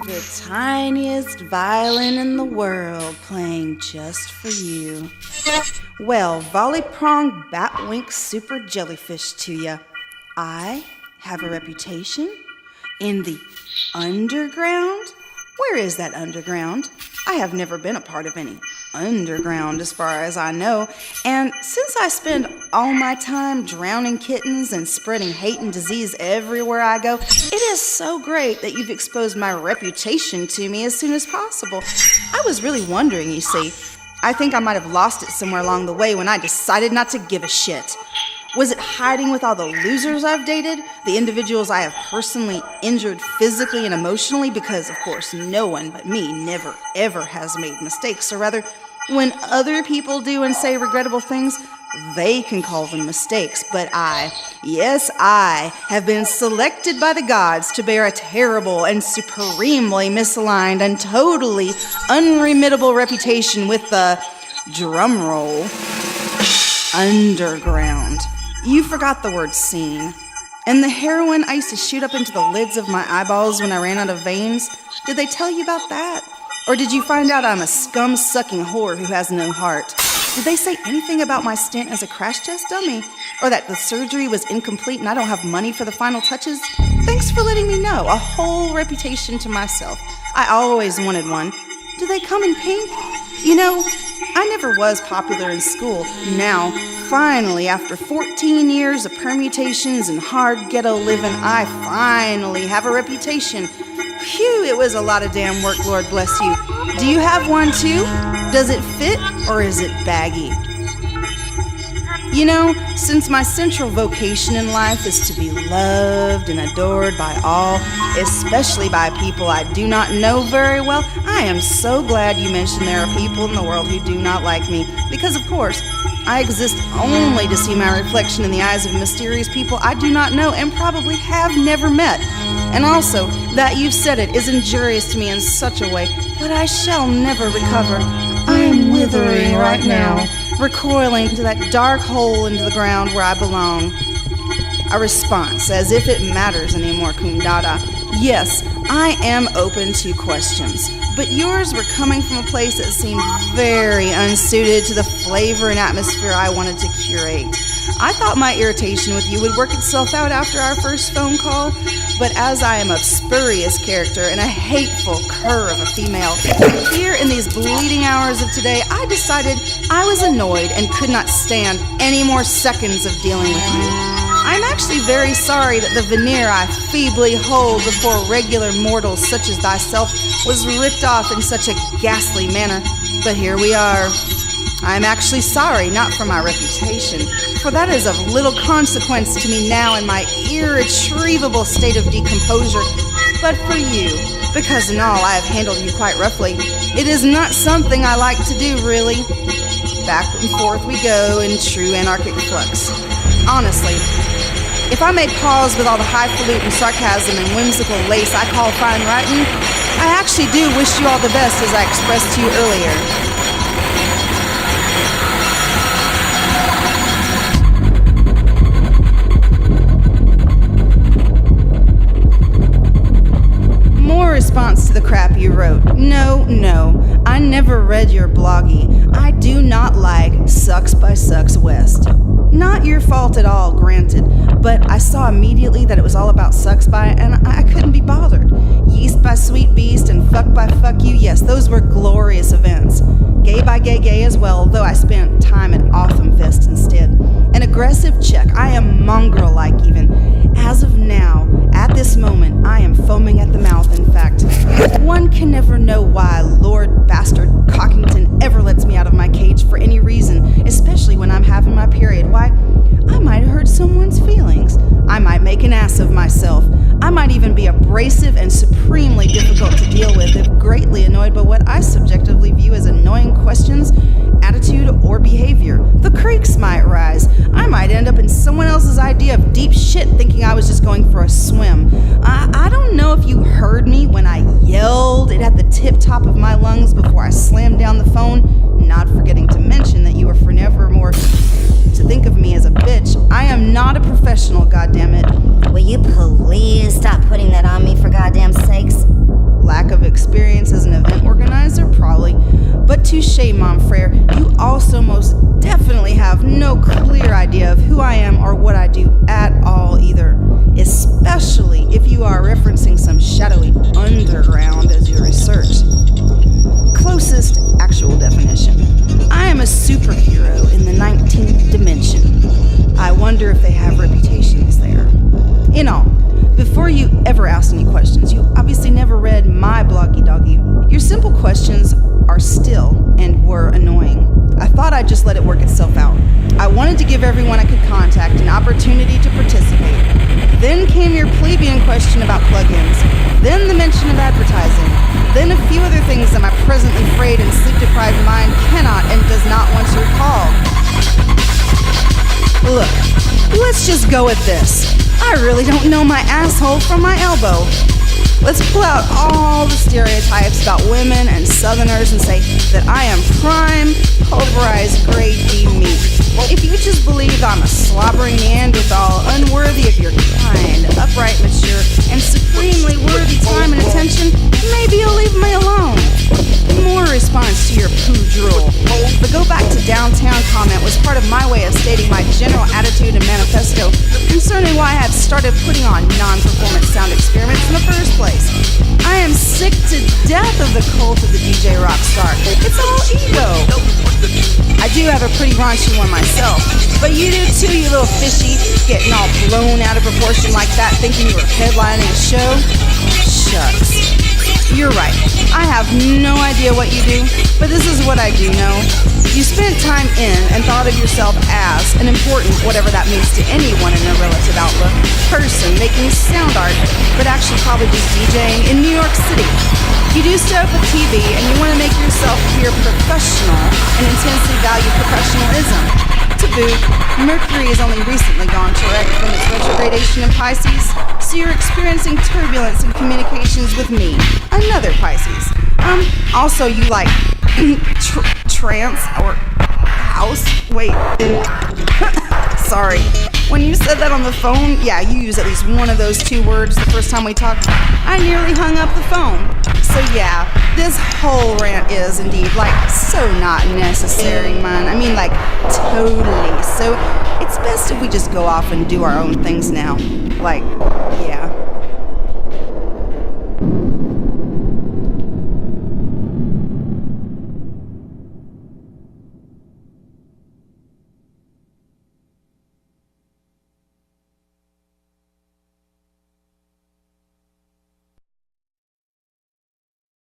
The tiniest violin in the world playing just for you. Well, volley prong batwink super jellyfish to ya. I have a reputation in the underground. Where is that underground? I have never been a part of any underground as far as I know, and since I spend all my time drowning kittens and spreading hate and disease everywhere I go, it is so great that you've exposed my reputation to me as soon as possible. I was really wondering, you see. I think I might have lost it somewhere along the way when I decided not to give a shit. Was it hiding with all the losers I've dated? The individuals I have personally injured physically and emotionally? Because, of course, no one but me never, ever has made mistakes. Or rather, when other people do and say regrettable things, they can call them mistakes. But I, yes, I, have been selected by the gods to bear a terrible and supremely misaligned and totally unremittable reputation with the, drumroll, underground. You forgot the word scene. And the heroin I used to shoot up into the lids of my eyeballs when I ran out of veins, did they tell you about that? Or did you find out I'm a scum-sucking whore who has no heart? Did they say anything about my stint as a crash test dummy? Or that the surgery was incomplete and I don't have money for the final touches? Thanks for letting me know. A whole reputation to myself. I always wanted one. Do they come in pink? You know, I never was popular in school. Now, finally, after 14 years of permutations and hard ghetto living, I finally have a reputation. Phew, it was a lot of damn work, Lord bless you. Do you have one too? Does it fit or is it baggy? You know, since my central vocation in life is to be loved and adored by all, especially by people I do not know very well, I am so glad you mentioned there are people in the world who do not like me. Because, of course, I exist only to see my reflection in the eyes of mysterious people I do not know and probably have never met. And also, that you've said it is injurious to me in such a way that I shall never recover. I am withering right now, recoiling to that dark hole into the ground where I belong. A response, as if it matters anymore, Kundada. Yes, I am open to questions, but yours were coming from a place that seemed very unsuited to the flavor and atmosphere I wanted to curate. I thought my irritation with you would work itself out after our first phone call, but as I am of spurious character and a hateful cur of a female, here in these bleeding hours of today, I decided I was annoyed and could not stand any more seconds of dealing with you. I'm actually very sorry that the veneer I feebly hold before regular mortals such as thyself was ripped off in such a ghastly manner, but here we are. I'm actually sorry, not for my reputation, for that is of little consequence to me now in my irretrievable state of decomposure, but for you, because in all I have handled you quite roughly. It is not something I like to do, really. Back and forth we go in true anarchic flux. Honestly, if I may pause with all the highfalutin sarcasm and whimsical lace I call fine writing, I actually do wish you all the best as I expressed to you earlier. Response to the crap you wrote. No, I never read your bloggy. I do not like Sucks by Sucks West. Not your fault at all, granted, but I saw immediately that it was all about Sucks by, and I couldn't be bothered. Yeast by Sweet Beast and Fuck by Fuck You, yes, those were glorious events. Gay by Gay as well, though I spent time at Autumnfest instead. An aggressive check. I am mongrel-like even. As of now, at this moment, I am foaming at the mouth, in fact. One can never know why Lord Bastard Cockington ever lets me out of my cage for any reason, especially when I'm having my period. Why, I might hurt someone's feelings. I might make an ass of myself. I might even be abrasive and supremely difficult to deal with if greatly annoyed by what I subjectively view as annoying questions, attitude, or behavior. The creeks might rise. I might end up in someone else's idea of deep shit thinking I was just going for a swim. I don't know if you heard me when I yelled it at the tip top of my lungs before I slammed down the phone, not forgetting to mention that you were professional, goddammit. Will you please stop putting that on me for goddamn sakes? Lack of experience as an event organizer, probably. But touche, Mom Frere, you also most definitely have no clear idea of who I am or what I do at all either. Especially if you are referencing some shadowy underground as your research. Closest actual definition. I am a superhero in the 19th dimension. I wonder if they have reputations there. In all, before you ever asked any questions, you obviously never read my bloggy doggy. Your simple questions are still and were annoying. I thought I'd just let it work itself out. I wanted to give everyone I could contact an opportunity to participate. Then came your plebeian question about plugins. Then the mention of advertising. Then a few other things that my presently frayed and sleep-deprived mind cannot and does not want to recall. Look, let's just go with this. I really don't know my asshole from my elbow. Let's pull out all the stereotypes about women and Southerners and say that I am prime, pulverized grade D meat. If you just believe I'm a slobbering Neanderthal, unworthy of your kind, upright, mature, and supremely worthy time and attention, maybe you'll leave me alone. More response to your poo drool. The go back to downtown comment was part of my way of stating my general attitude and manifesto concerning why I had started putting on non-performance sound experiments in the first place. I am sick to death of the cult of the DJ rock star. It's all ego. I do have a pretty raunchy one myself, but you do too, you little fishy, getting all blown out of proportion like that, thinking you were headlining a show. Shucks. You're right. I have no idea what you do, but this is what I do know. You spent time in and thought of yourself as an important, whatever that means to anyone in a relative outlook, person making sound art, but actually probably just DJing in New York City. You do stuff with TV and you want to make yourself appear professional and intensely value professionalism. To boot, Mercury has only recently gone direct from its retrogradation in Pisces, so you're experiencing turbulence in communications with me, another Pisces. Also you like trance or house? Wait. Sorry. When you said that on the phone, yeah, you used at least one of those two words the first time we talked. I nearly hung up the phone. So yeah, this whole rant is indeed, like, so not necessary, man. I mean, like, totally. So it's best if we just go off and do our own things now. Like, yeah.